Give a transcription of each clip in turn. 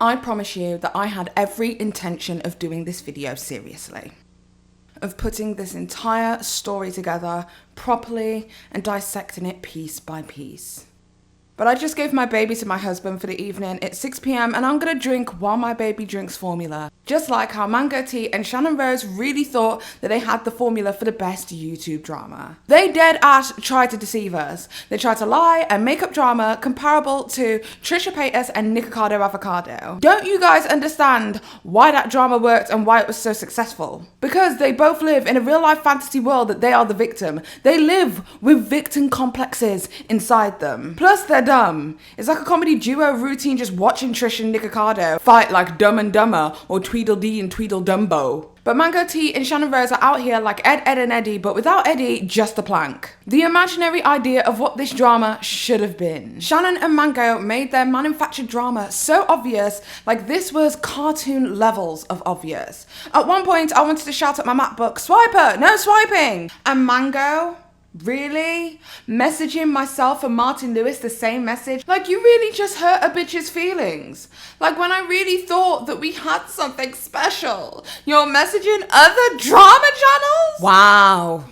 I promise you that I had every intention of doing this video seriously, of putting this entire story together properly and dissecting it piece by piece. But I just gave my baby to my husband for the evening. It's 6 p.m. and I'm gonna drink while my baby drinks formula. Just like how Mango T and Shannon Rose really thought that they had the formula for the best YouTube drama. They dead ass tried to deceive us. They tried to lie and make up drama comparable to Trisha Paytas and Nikocado Avocado. Don't you guys understand why that drama worked and why it was so successful? Because they both live in a real life fantasy world that they are the victim. They live with victim complexes inside them. Plus they're dumb. It's like a comedy duo routine just watching Trish and Nikocado fight like Dumb and Dumber or Tweedledee and Tweedledumbo. But Mango T and Shannon Rose are out here like Ed, Ed and Eddie, but without Eddie, just the plank. The imaginary idea of what this drama should have been. Shannon and Mango made their manufactured drama so obvious, like this was cartoon levels of obvious. At one point, I wanted to shout at my MacBook, "Swiper, no swiping!" And Mango? Really? Messaging myself and Martin Lewis the same message? Like, you really just hurt a bitch's feelings. Like, when I really thought that we had something special, you're messaging other drama channels?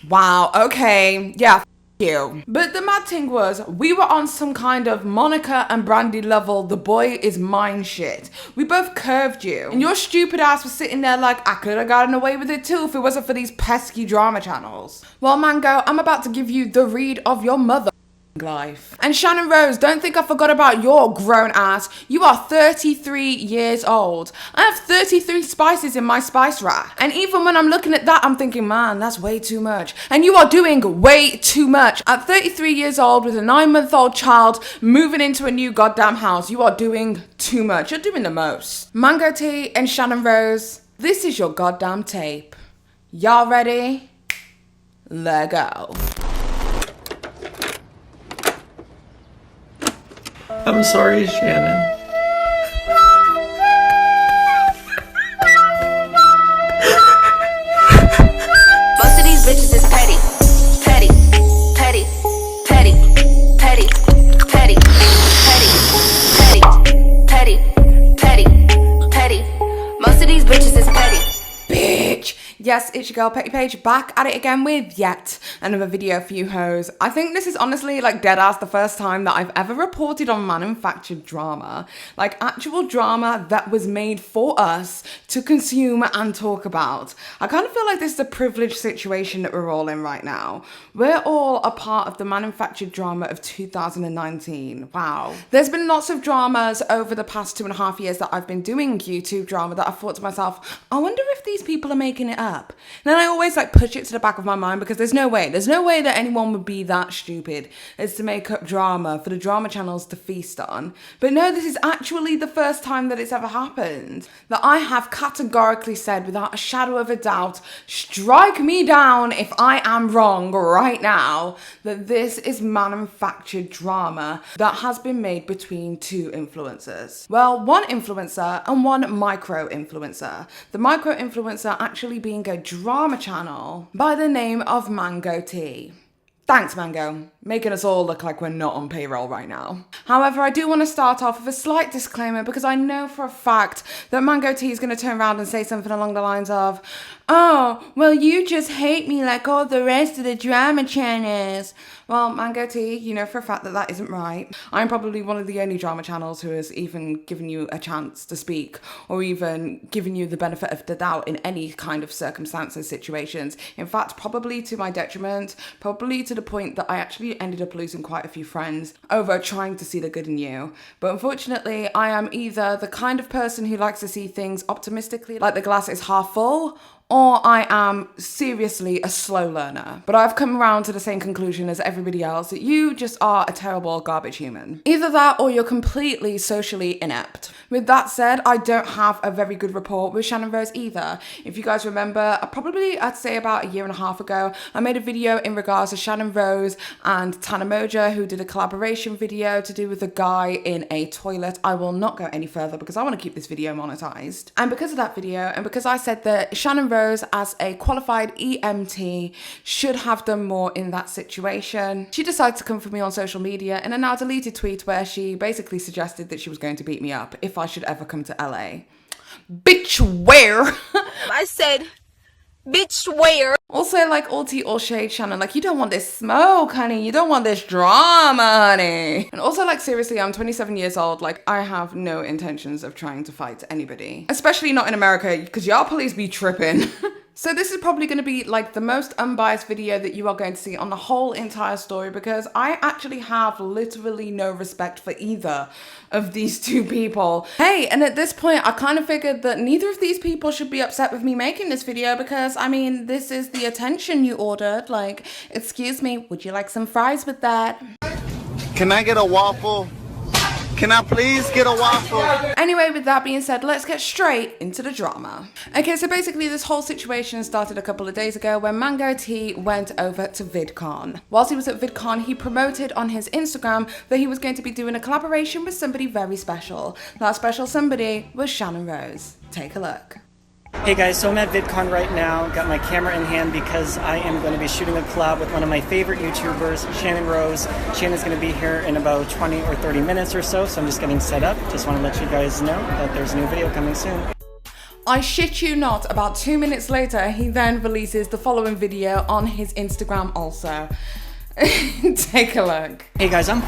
Wow, okay, yeah, you. But the mad thing was, we were on some kind of Monica and Brandy level, the boy is mine shit. We both curved you. And your stupid ass was sitting there like, I could have gotten away with it too if it wasn't for these pesky drama channels. Well, Mango, I'm about to give you the read of your mother life. And Shannon Rose, don't think I forgot about your grown ass. You are 33 years old. I have 33 spices in my spice rack. And even when I'm looking at that, I'm thinking, man, that's way too much. And you are doing way too much. At 33 years old with a 9-month-old child moving into a new goddamn house, you are doing too much. You're doing the most. Mango T and Shannon Rose, this is your goddamn tape. Y'all ready? Let go. I'm sorry, Shannon. Most of these bitches is petty, petty, petty, petty, petty, petty, petty, petty, petty, petty, petty. Most of these bitches is petty. Bitch. Yes, it's your girl Petty Paige back at it again with yet another video for you hoes. I think this is honestly like dead ass the first time that I've ever reported on manufactured drama. Like actual drama that was made for us to consume and talk about. I kind of feel like this is a privileged situation that we're all in right now. We're all a part of the manufactured drama of 2019. Wow. There's been lots of dramas over the past 2.5 years that I've been doing YouTube drama that I thought to myself, I wonder if these people are making it up. And then I always like push it to the back of my mind because there's no way that anyone would be that stupid as to make up drama for the drama channels to feast on. But no, this is actually the first time that it's ever happened. That I have categorically said without a shadow of a doubt, strike me down if I am wrong right now, that this is manufactured drama that has been made between two influencers. Well, one influencer and one micro influencer. The micro influencer actually being a drama channel by the name of Mango T. Thanks, Mango, making us all look like we're not on payroll right now. However, I do want to start off with a slight disclaimer because I know for a fact that Mango T is going to turn around and say something along the lines of, oh, well, you just hate me like all the rest of the drama channels. Well, Mango T, you know for a fact that that isn't right. I'm probably one of the only drama channels who has even given you a chance to speak or even given you the benefit of the doubt in any kind of circumstances, situations. In fact, probably to my detriment, probably to the point that I actually ended up losing quite a few friends over trying to see the good in you. But unfortunately, I am either the kind of person who likes to see things optimistically, like the glass is half full, or I am seriously a slow learner. But I've come around to the same conclusion as everybody else, that you just are a terrible garbage human. Either that or you're completely socially inept. With that said, I don't have a very good rapport with Shannon Rose either. If you guys remember, I'd say about 1.5 years ago, I made a video in regards to Shannon Rose and Tana Moja, who did a collaboration video to do with a guy in a toilet. I will not go any further because I want to keep this video monetized. And because of that video, and because I said that Shannon Rose Rose, as a qualified EMT, should have done more in that situation. She decided to come for me on social media in a now deleted tweet where she basically suggested that she was going to beat me up if I should ever come to LA. Bitch, where? I said, bitch, where? Also, like, all tea, all shade, Shannon. Like, you don't want this smoke, honey. You don't want this drama, honey. And also, like, seriously, I'm 27 years old. Like, I have no intentions of trying to fight anybody. Especially not in America, because y'all police be tripping. So this is probably going to be like the most unbiased video that you are going to see on the whole entire story, because I actually have literally no respect for either of these two people. Hey, and at this point I kind of figured that neither of these people should be upset with me making this video, because I mean, this is the attention you ordered. Like, excuse me, would you like some fries with that? Can I get a waffle? Can I please get a waffle? Anyway, with that being said, let's get straight into the drama. Okay, so basically this whole situation started a couple of days ago when Mango T went over to VidCon. Whilst he was at VidCon, he promoted on his Instagram that he was going to be doing a collaboration with somebody very special. That special somebody was Shannon Rose. Take a look. Hey guys, so I'm at VidCon right now, got my camera in hand because I am going to be shooting a collab with one of my favorite YouTubers, Shannon Rose. Shannon's going to be here in about 20 or 30 minutes or so I'm just getting set up. Just want to let you guys know that there's a new video coming soon. I shit you not, about 2 minutes later, he then releases the following video on his Instagram also. Take a look. Hey guys, I'm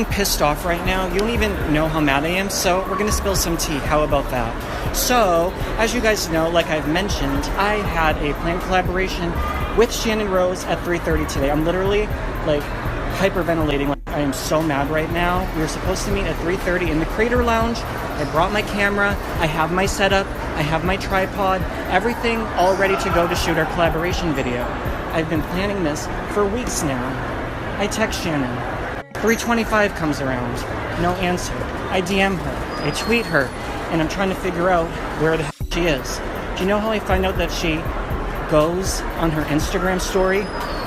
pissed off right now. You don't even know how mad I am, so we're gonna spill some tea. How about that? So, as you guys know, like I've mentioned, I had a planned collaboration with Shannon Rose at 3:30 today. I'm literally like hyperventilating. Like, I am so mad right now. We were supposed to meet at 3:30 in the Crater Lounge. I brought my camera, I have my setup, I have my tripod, everything all ready to go to shoot our collaboration video. I've been planning this for weeks now. I text Shannon. 3:25 comes around. No answer. I DM her. I tweet her. And I'm trying to figure out where the hell she is. Do you know how I find out that she goes on her Instagram story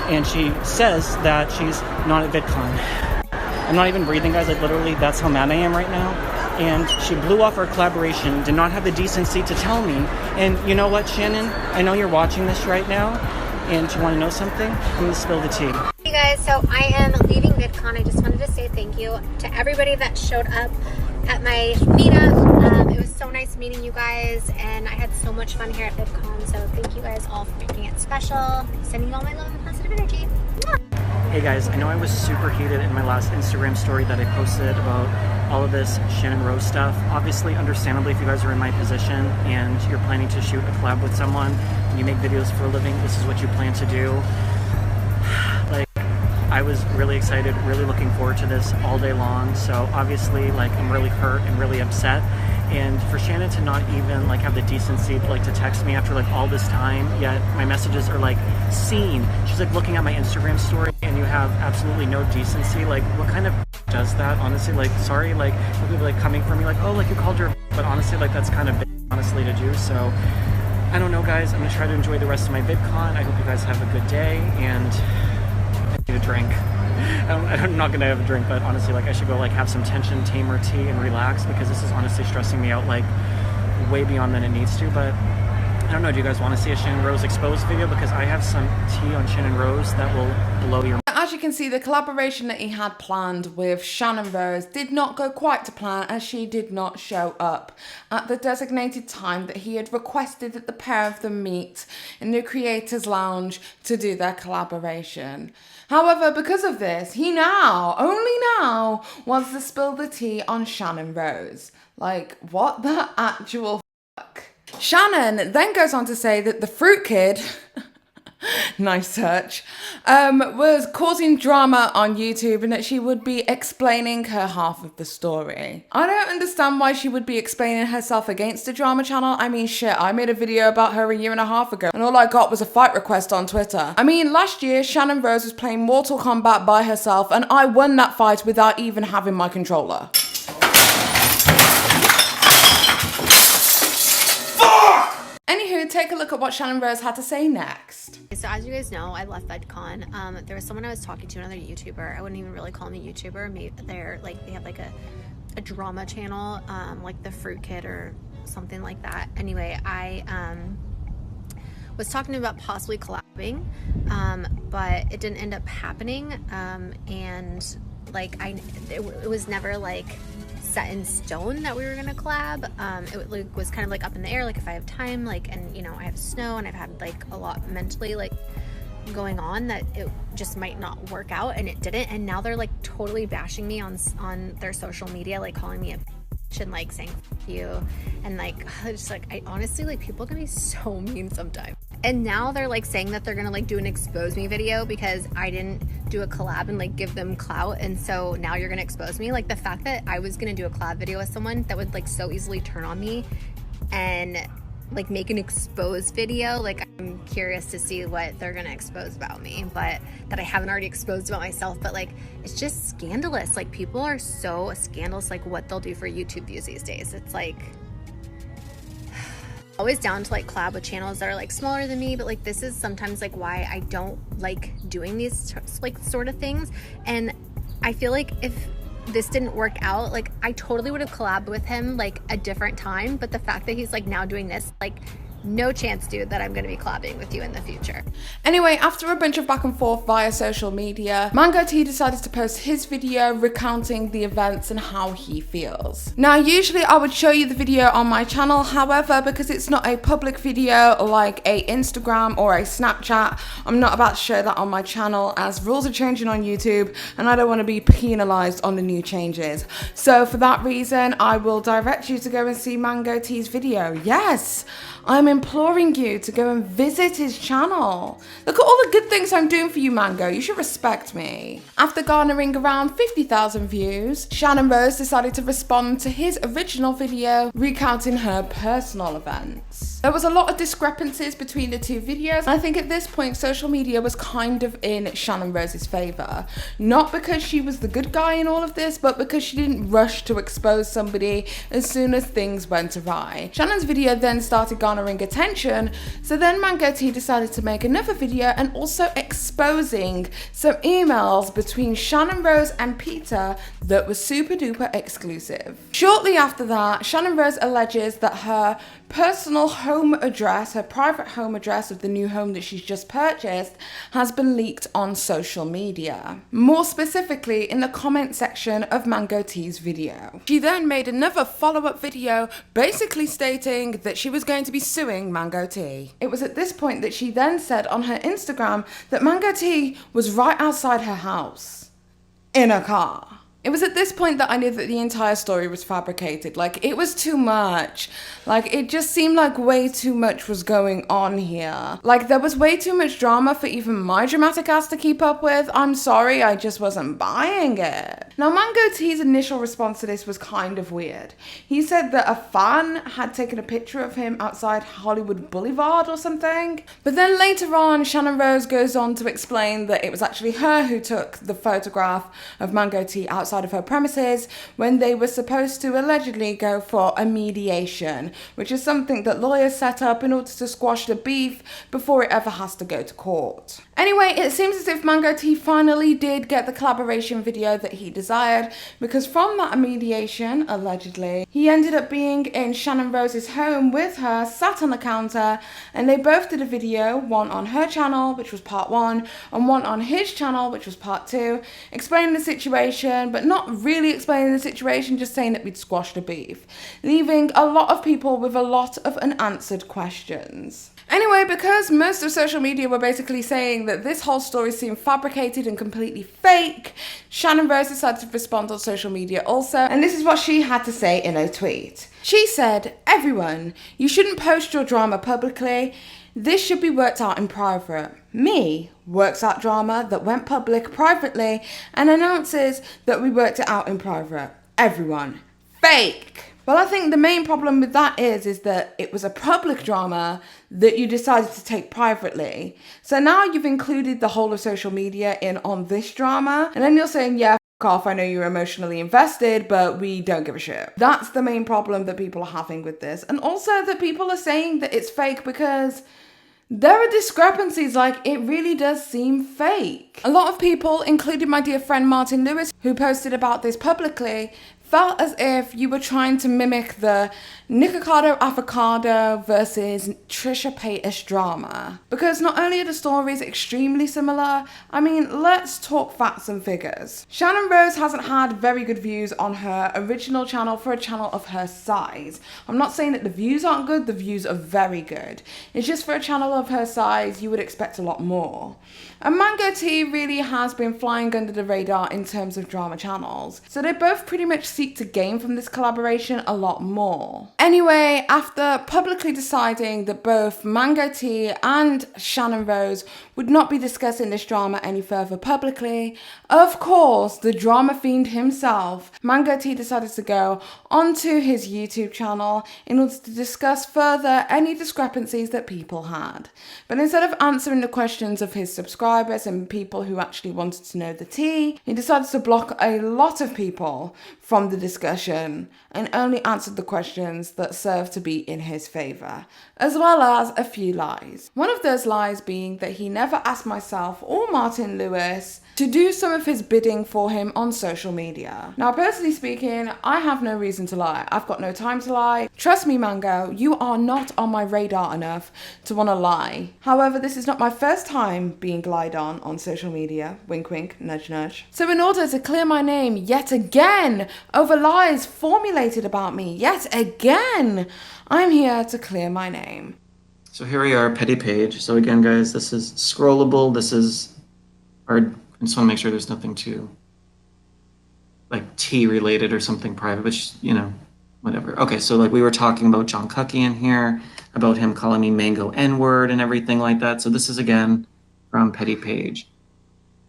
and she says that she's not at VidCon? I'm not even breathing, guys. Like, literally, that's how mad I am right now. And she blew off our collaboration, did not have the decency to tell me. And you know what, Shannon? I know you're watching this right now. And you want to know something? I'm going to spill the tea. Hey guys, so I am leaving VidCon. I just wanted to say thank you to everybody that showed up at my meetup. It was so nice meeting you guys, and I had so much fun here at VidCon. So thank you guys all for making it special. Sending you all my love and positive energy. Hey guys, I know I was super heated in my last Instagram story that I posted about all of this Shannon Rose stuff. Obviously, understandably, if you guys are in my position and you're planning to shoot a collab with someone and you make videos for a living, this is what you plan to do. Like, I was really excited, really looking forward to this all day long. So obviously, like, I'm really hurt and really upset. And for Shannon to not even like have the decency like to text me after like all this time, yet my messages are like seen. She's like looking at my Instagram story and you have absolutely no decency. Like, what kind of does that? Honestly, like, sorry, like people like coming for me like, oh, like you called her, but honestly, like that's kind of big, honestly, to do. So I don't know, guys. I'm gonna try to enjoy the rest of my VidCon. I hope you guys have a good day, and I need a drink. I'm not gonna have a drink, but honestly, like I should go like have some tension tamer tea and relax, because this is honestly stressing me out like way beyond than it needs to. But I don't know, do you guys want to see a Shannon Rose exposed video? Because I have some tea on Shannon Rose that will blow your mind. As you can see, the collaboration that he had planned with Shannon Rose did not go quite to plan, as she did not show up at the designated time that he had requested that the pair of them meet in the Creators Lounge to do their collaboration. However, because of this, he now, only now, wants to spill the tea on Shannon Rose. Like, what the actual fuck? Shannon then goes on to say that the fruit kid, nice touch, was causing drama on YouTube, and that she would be explaining her half of the story. I don't understand why she would be explaining herself against the drama channel. I mean, shit, I made a video about her a year and a half ago, and all I got was a fight request on Twitter. I mean, last year, Shannon Rose was playing Mortal Kombat by herself, and I won that fight without even having my controller. Anywho, take a look at what Shannon Rose had to say next. So as you guys know, I left VidCon. There was someone I was talking to, another YouTuber. I wouldn't even really call him a YouTuber. Maybe they're like, they have like a drama channel, like the Fruit Kid or something like that. Anyway, I was talking about possibly collabing, but it didn't end up happening. And like it was never like set in stone that we were gonna collab. It like was kind of like up in the air, like if I have time, like, and you know, I have snow and I've had like a lot mentally like going on that it just might not work out, and it didn't. And now they're like totally bashing me on their social media, like calling me a bitch and like saying F you, and like just like I honestly, like, people can be so mean sometimes. And now they're like saying that they're gonna like do an expose me video because I didn't do a collab and like give them clout, and so now you're gonna expose me. Like, the fact that I was gonna do a collab video with someone that would like so easily turn on me and like make an exposed video, like I'm curious to see what they're gonna expose about me, but that I haven't already exposed about myself. But like, it's just scandalous. Like, people are so scandalous, like what they'll do for YouTube views these days. It's like always down to like collab with channels that are like smaller than me, but like this is sometimes like why I don't like doing these like sort of things. And I feel like if this didn't work out, like I totally would have collabed with him like a different time, but the fact that he's like now doing this, like, no chance, dude, that I'm going to be collabing with you in the future. Anyway, after a bunch of back and forth via social media, Mango T decided to post his video recounting the events and how he feels. Now, usually I would show you the video on my channel. However, because it's not a public video like a Instagram or a Snapchat, I'm not about to show that on my channel, as rules are changing on YouTube and I don't want to be penalized on the new changes. So for that reason, I will direct you to go and see Mango T's video. Yes, I'm imploring you to go and visit his channel. Look at all the good things I'm doing for you, Mango. You should respect me. After garnering around 50,000 views, Channon Rose decided to respond to his original video recounting her personal events. There was a lot of discrepancies between the two videos, and I think at this point social media was kind of in Channon Rose's favor. Not because she was the good guy in all of this, but because she didn't rush to expose somebody as soon as things went awry. Shannon's video then started garnering attention, so then Mango T decided to make another video and also exposing some emails between Channon Rose and Peter that was super duper exclusive. Shortly after that, Channon Rose alleges that her personal home address, her private home address of the new home that she's just purchased, has been leaked on social media. More specifically, in the comment section of Mango T's video. She then made another follow-up video basically stating that she was going to be suing Mango T. It was at this point that she then said on her Instagram that Mango T was right outside her house in a car. It was at this point that I knew that the entire story was fabricated. Like, it was too much. Like, it just seemed like way too much was going on here. Like, there was way too much drama for even my dramatic ass to keep up with. I'm sorry, I just wasn't buying it. Now, Mango T's initial response to this was kind of weird. He said that a fan had taken a picture of him outside Hollywood Boulevard or something. But then later on, Channon Rose goes on to explain that it was actually her who took the photograph of Mango T outside of her premises when they were supposed to allegedly go for a mediation, which is something that lawyers set up in order to squash the beef before it ever has to go to court. Anyway, it seems as if Mango T finally did get the collaboration video that he desired, because from that mediation, allegedly, he ended up being in Channon Rose's home with her, sat on the counter, and they both did a video, one on her channel, which was part 1, and one on his channel, which was part 2, explaining the situation, but not really explaining the situation, just saying that we'd squashed the beef, leaving a lot of people with a lot of unanswered questions. Anyway, because most of social media were basically saying that this whole story seemed fabricated and completely fake, Channon Rose decided to respond on social media also, and this is what she had to say in a tweet. She said, "Everyone, you shouldn't post your drama publicly. This should be worked out in private. Me works out drama that went public privately and announces that we worked it out in private. Everyone, fake." Well, I think the main problem with that is that it was a public drama that you decided to take privately. So now you've included the whole of social media in on this drama, and then you're saying, yeah, f*** off, I know you're emotionally invested, but we don't give a shit. That's the main problem that people are having with this. And also that people are saying that it's fake because there are discrepancies, like it really does seem fake. A lot of people, including my dear friend Martin Lewis, who posted about this publicly, felt as if you were trying to mimic the Nikocado Avocado versus Trisha Paytas drama. Because not only are the stories extremely similar, I mean, let's talk facts and figures. Channon Rose hasn't had very good views on her original channel for a channel of her size. I'm not saying that the views aren't good, the views are very good. It's just for a channel of her size, you would expect a lot more. And Mango Tea really has been flying under the radar in terms of drama channels. So they both pretty much seek to gain from this collaboration a lot more. Anyway, after publicly deciding that both Mango Tea and Channon Rose would not be discussing this drama any further publicly, of course, the drama fiend himself, Mango Tea, decided to go onto his YouTube channel in order to discuss further any discrepancies that people had. But instead of answering the questions of his subscribers and people who actually wanted to know the tea, he decided to block a lot of people from the discussion and only answered the questions that served to be in his favour, as well as a few lies. One of those lies being that he never asked myself or Martin Lewis to do some of his bidding for him on social media. Now, personally speaking, I have no reason to lie. I've got no time to lie. Trust me, Mango, you are not on my radar enough to want to lie. However, this is not my first time being lied on social media. Wink, wink, nudge, nudge. So in order to clear my name yet again over lies formulated about me yet again, I'm here to clear my name. So here we are, Petty Paige. So again, guys, this is scrollable. This is our... I just want to make sure there's nothing too, like, tea related or something private, which, you know, whatever. Okay, so like we were talking about John Cucky in here, about him calling me Mango N-word and everything like that. So this is, again, from Petty Paige.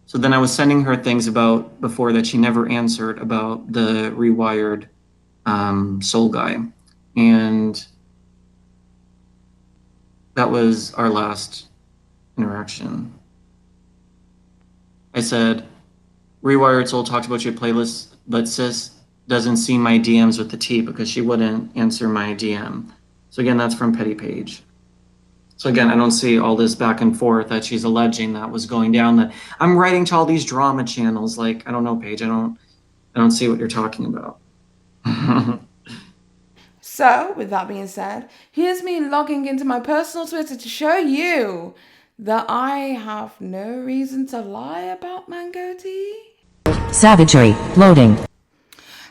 So then I was sending her things about before that she never answered about the Rewired Soul Guy. And that was our last interaction. I said, Rewired Soul talked about your playlist, but sis doesn't see my DMs with the T because she wouldn't answer my DM. So again, that's from Petty Paige. So again, I don't see all this back and forth that she's alleging that was going down, that I'm writing to all these drama channels. Like, I don't know, Paige, I don't see what you're talking about. So, with that being said, here's me logging into my personal Twitter to show you that I have no reason to lie about Mango Tea. Savagery. Loading.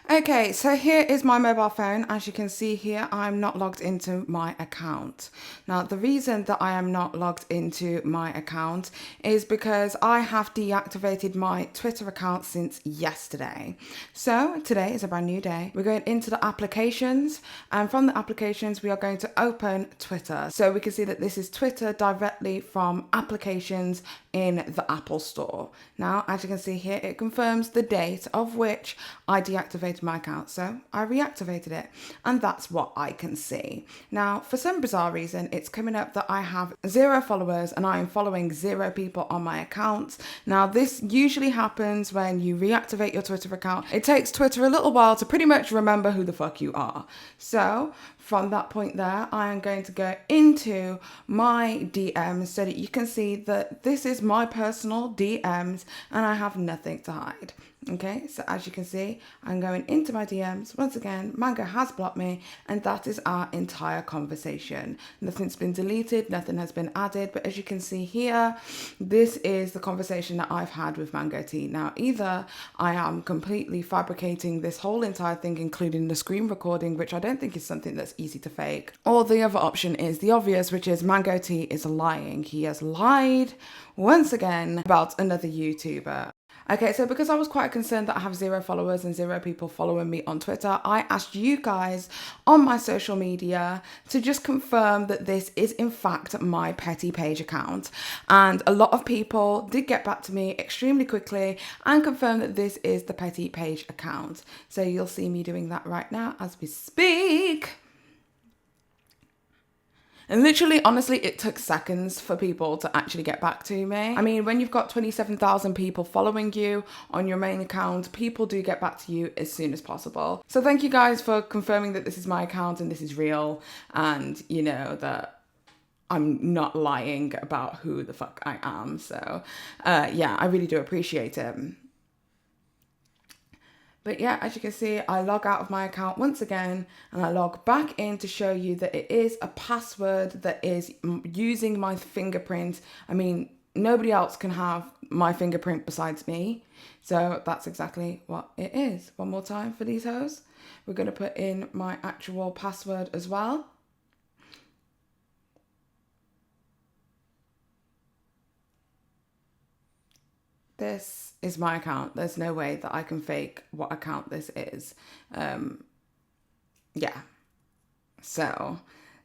Okay, so here is my mobile phone. As you can see here, I'm not logged into my account. Now, the reason that I am not logged into my account is because I have deactivated my Twitter account since yesterday. So today is a brand new day. We're going into the applications, and from the applications, we are going to open Twitter. So we can see that this is Twitter directly from applications in the Apple Store. Now, as you can see here, it confirms the date of which I deactivated my account, so I reactivated it, and that's what I can see. Now, for some bizarre reason, it's coming up that I have 0 followers and I am following 0 people on my account. Now, this usually happens when you reactivate your Twitter account. It takes Twitter a little while to pretty much remember who the fuck you are. So from that point there, I am going to go into my DMs so that you can see that this is my personal DMs and I have nothing to hide. Okay, so as you can see, I'm going into my DMs. Once again, Mango has blocked me, and that is our entire conversation. Nothing's been deleted, nothing has been added, but as you can see here, this is the conversation that I've had with Mango Tea. Now, either I am completely fabricating this whole entire thing, including the screen recording, which I don't think is something that's easy to fake, or the other option is the obvious, which is Mango Tea is lying. He has lied once again about another YouTuber. Okay, so because I was quite concerned that I have 0 followers and 0 people following me on Twitter, I asked you guys on my social media to just confirm that this is in fact my Petty Paige account. And a lot of people did get back to me extremely quickly and confirm that this is the Petty Paige account. So you'll see me doing that right now as we speak. And literally, honestly, it took seconds for people to actually get back to me. I mean, when you've got 27,000 people following you on your main account, people do get back to you as soon as possible. So thank you guys for confirming that this is my account and this is real, and you know that I'm not lying about who the fuck I am. So yeah, I really do appreciate it. But yeah, as you can see, I log out of my account once again and I log back in to show you that it is a password that is using my fingerprint. I mean, nobody else can have my fingerprint besides me. So that's exactly what it is. One more time for these hoes. We're going to put in my actual password as well. This is my account. There's no way that I can fake what account this is. Yeah. So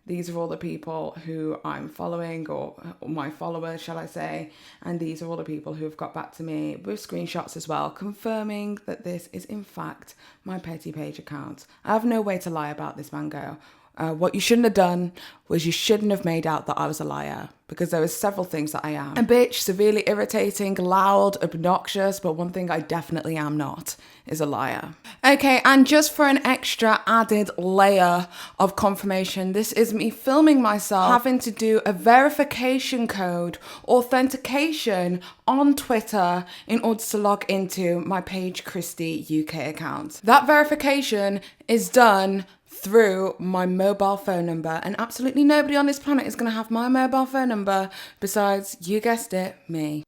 these are all the people who I'm following, or my followers, shall I say. And these are all the people who have got back to me with screenshots as well, confirming that this is in fact my petty Paige account. I have no way to lie about this, Mango. What you shouldn't have done was you shouldn't have made out that I was a liar, because there was several things that I am. A bitch, severely irritating, loud, obnoxious, but one thing I definitely am not is a liar. Okay, and just for an extra added layer of confirmation, this is me filming myself having to do a verification code authentication on Twitter in order to log into my Paige Christie UK account. That verification is done through my mobile phone number, and absolutely nobody on this planet is going to have my mobile phone number besides, you guessed it, me.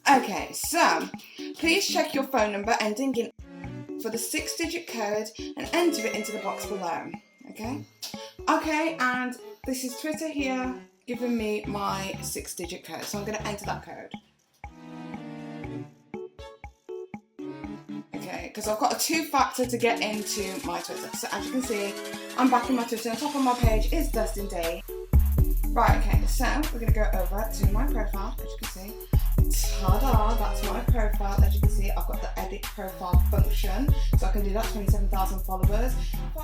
Okay, so please check your phone number ending in for the 6-digit code and enter it into the box below. Okay, and this is Twitter here giving me my 6-digit code, so I'm going to enter that code. Okay, because I've got a 2-factor to get into my Twitter. So as you can see, I'm back in my Twitter. On top of my page is Dustin Day. Right, okay, so we're going to go over to my profile, as you can see. Ta-da, that's my profile. As you can see, I've got the edit profile function, so I can do that, 27,000 followers.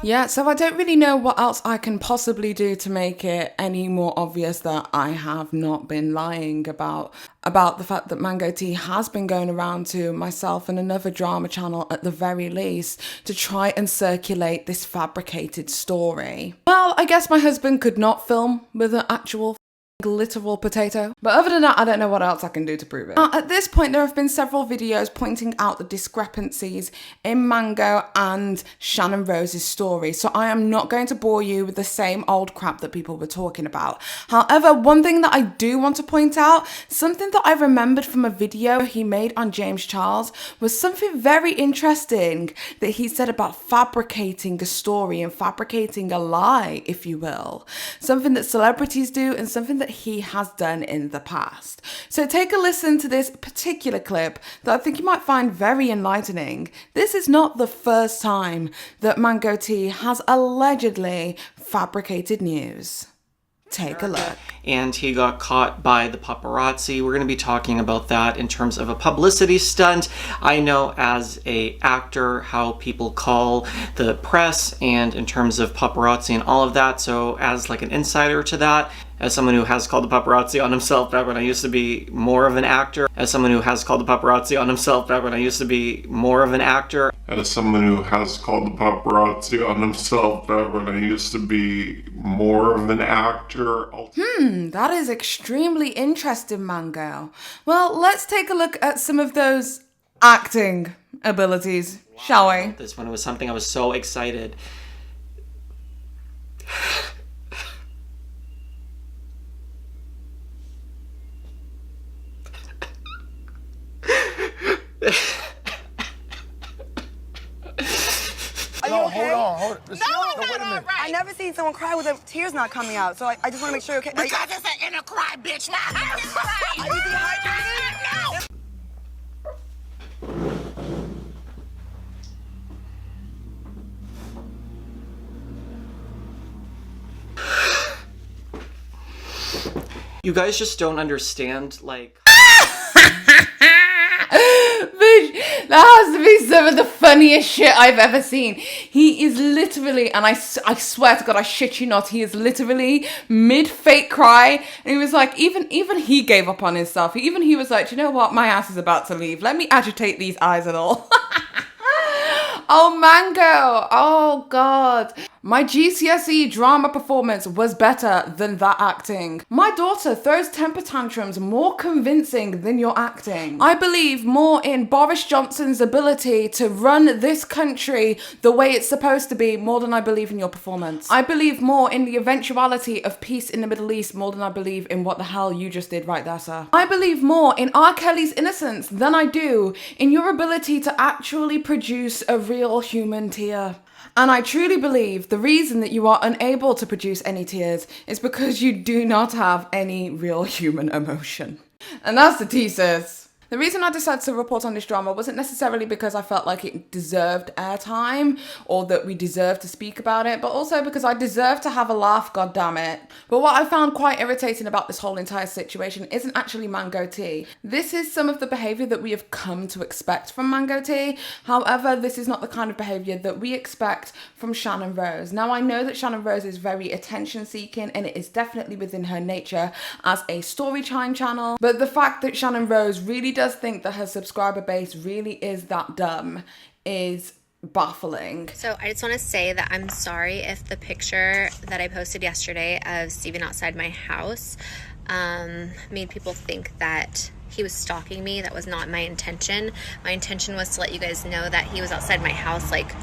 Yeah, so I don't really know what else I can possibly do to make it any more obvious that I have not been lying about the fact that Mango Tea has been going around to myself and another drama channel at the very least to try and circulate this fabricated story. Well, I guess my husband could not film with an actual literal potato, but other than that, I don't know what else I can do to prove it. At this point, there have been several videos pointing out the discrepancies in Mango and Shannon Rose's story, so I am not going to bore you with the same old crap that people were talking about. However, one thing that I do want to point out, something that I remembered from a video he made on James Charles, was something very interesting that he said about fabricating a story and fabricating a lie, if you will. Something that celebrities do and something that he has done in the past. So take a listen to this particular clip that I think you might find very enlightening. This is not the first time that Mango Tea has allegedly fabricated news. Take a look. And he got caught by the paparazzi. We're going to be talking about that in terms of a publicity stunt. I know as a actor how people call the press and in terms of paparazzi and all of that. So as like an insider to that, as someone who has called the paparazzi on himself back when I used to be more of an actor, as someone who has called the paparazzi on himself back when I used to be more of an actor, as someone who has called the paparazzi on himself back when I used to be more of an actor. That is extremely interesting, Mango. Well, let's take a look at some of those acting abilities, shall we? This one was something I was so excited. No, hold on. No, wait a minute. Right. I never seen someone cry with the tears not coming out, so I just want to make sure you're okay. Because it's an inner cry, bitch. My heart is crying. Are you dehydrated? No. You guys just don't understand, like... That has to be some of the funniest shit I've ever seen. He is literally, and I swear to God, I shit you not, he is literally mid-fake cry. And he was like, even he gave up on himself. Even he was like, do you know what? My ass is about to leave. Let me agitate these eyes and all. Oh, Mango. Oh, God. My GCSE drama performance was better than that acting. My daughter throws temper tantrums more convincing than your acting. I believe more in Boris Johnson's ability to run this country the way it's supposed to be more than I believe in your performance. I believe more in the eventuality of peace in the Middle East more than I believe in what the hell you just did right there, sir. I believe more in R. Kelly's innocence than I do in your ability to actually produce a real human tear. And I truly believe the reason that you are unable to produce any tears is because you do not have any real human emotion. And that's the thesis. The reason I decided to report on this drama wasn't necessarily because I felt like it deserved airtime or that we deserved to speak about it, but also because I deserve to have a laugh, goddammit. But what I found quite irritating about this whole entire situation isn't actually Mango Tea. This is some of the behaviour that we have come to expect from Mango Tea. However, this is not the kind of behaviour that we expect from Channon Rose. Now, I know that Channon Rose is very attention-seeking and it is definitely within her nature as a story time channel, but the fact that Channon Rose really does think that her subscriber base really is that dumb is baffling. So I just want to say that I'm sorry if the picture that I posted yesterday of Steven outside my house made people think that he was stalking me. That was not my intention. My intention was to let you guys know that he was outside my house. Like,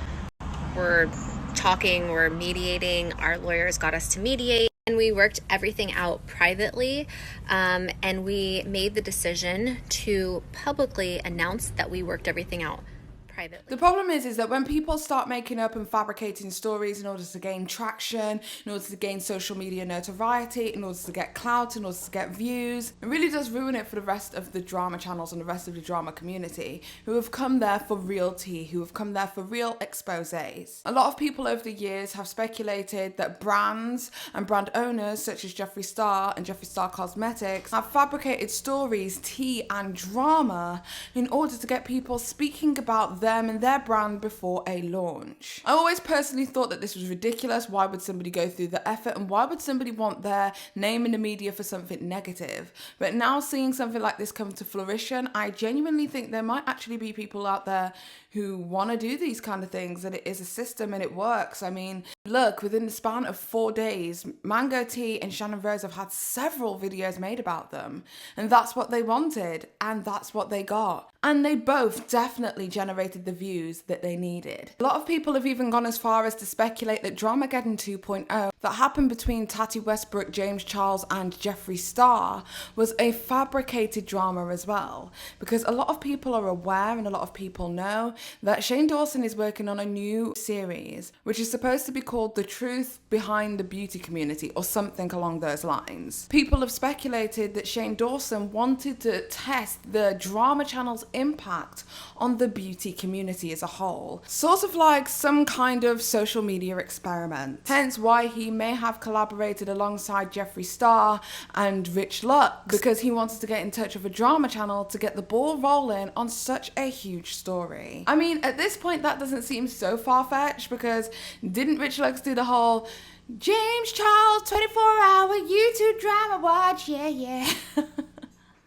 we're talking, we're mediating, our lawyers got us to mediate. And we worked everything out privately, and we made the decision to publicly announce that we worked everything out privately. The problem is that when people start making up and fabricating stories in order to gain traction, in order to gain social media notoriety, in order to get clout, in order to get views, it really does ruin it for the rest of the drama channels and the rest of the drama community who have come there for real tea, who have come there for real exposés. A lot of people over the years have speculated that brands and brand owners such as Jeffree Star and Jeffree Star Cosmetics have fabricated stories, tea and drama in order to get people speaking about them and their brand before a launch. I always personally thought that this was ridiculous. Why would somebody go through the effort and why would somebody want their name in the media for something negative? But now seeing something like this come to fruition, I genuinely think there might actually be people out there who want to do these kind of things, and it is a system and it works. I mean, look, within the span of 4 days, Mango Tea and Channon Rose have had several videos made about them, and that's what they wanted, and that's what they got. And they both definitely generated the views that they needed. A lot of people have even gone as far as to speculate that Dramageddon 2.0 that happened between Tati Westbrook, James Charles and Jeffree Star was a fabricated drama as well. Because a lot of people are aware and a lot of people know that Shane Dawson is working on a new series which is supposed to be called The Truth Behind the Beauty Community or something along those lines. People have speculated that Shane Dawson wanted to test the drama channel's impact on the beauty community as a whole, sort of like some kind of social media experiment. Hence why he may have collaborated alongside Jeffree Star and Rich Lux, because he wanted to get in touch with a drama channel to get the ball rolling on such a huge story. I mean, at this point that doesn't seem so far-fetched, because didn't Rich Lux do the whole James Charles 24-hour YouTube drama watch? Yeah.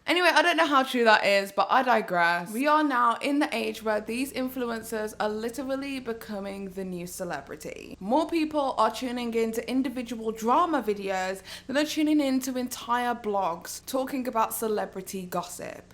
Anyway, I don't know how true that is, but I digress. We are now in the age where these influencers are literally becoming the new celebrity. More people are tuning into individual drama videos than are tuning into entire blogs talking about celebrity gossip.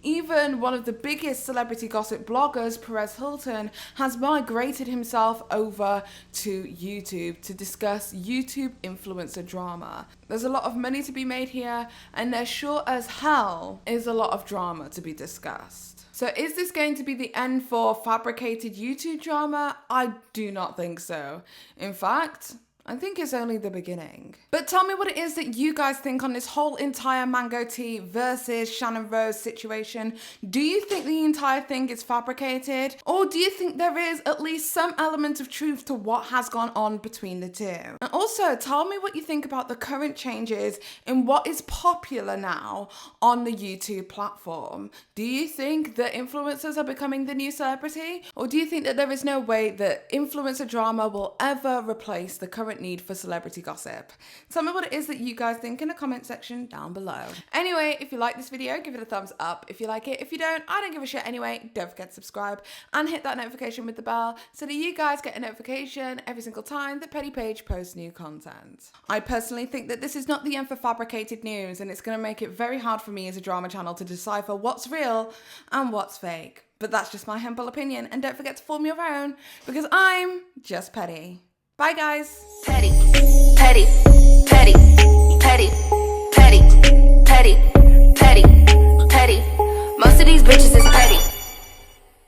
Even one of the biggest celebrity gossip bloggers, Perez Hilton, has migrated himself over to YouTube to discuss YouTube influencer drama. There's a lot of money to be made here, and there sure as hell is a lot of drama to be discussed. So is this going to be the end for fabricated YouTube drama? I do not think so. In fact, I think it's only the beginning. But tell me what it is that you guys think on this whole entire Mango Tea versus Channon Rose situation. Do you think the entire thing is fabricated? Or do you think there is at least some element of truth to what has gone on between the two? And also, tell me what you think about the current changes in what is popular now on the YouTube platform. Do you think that influencers are becoming the new celebrity? Or do you think that there is no way that influencer drama will ever replace the current current need for celebrity gossip? Tell me what it is that you guys think in the comment section down below. Anyway, if you like this video, give it a thumbs up if you like it. If you don't, I don't give a shit anyway. Don't forget to subscribe and hit that notification with the bell so that you guys get a notification every single time that Petty Paige posts new content. I personally think that this is not the end for fabricated news, and it's going to make it very hard for me as a drama channel to decipher what's real and what's fake. But that's just my humble opinion, and don't forget to form your own, because I'm just petty. Bye guys. Petty, petty, petty, petty, petty, petty, petty, petty. Most of these bitches is petty.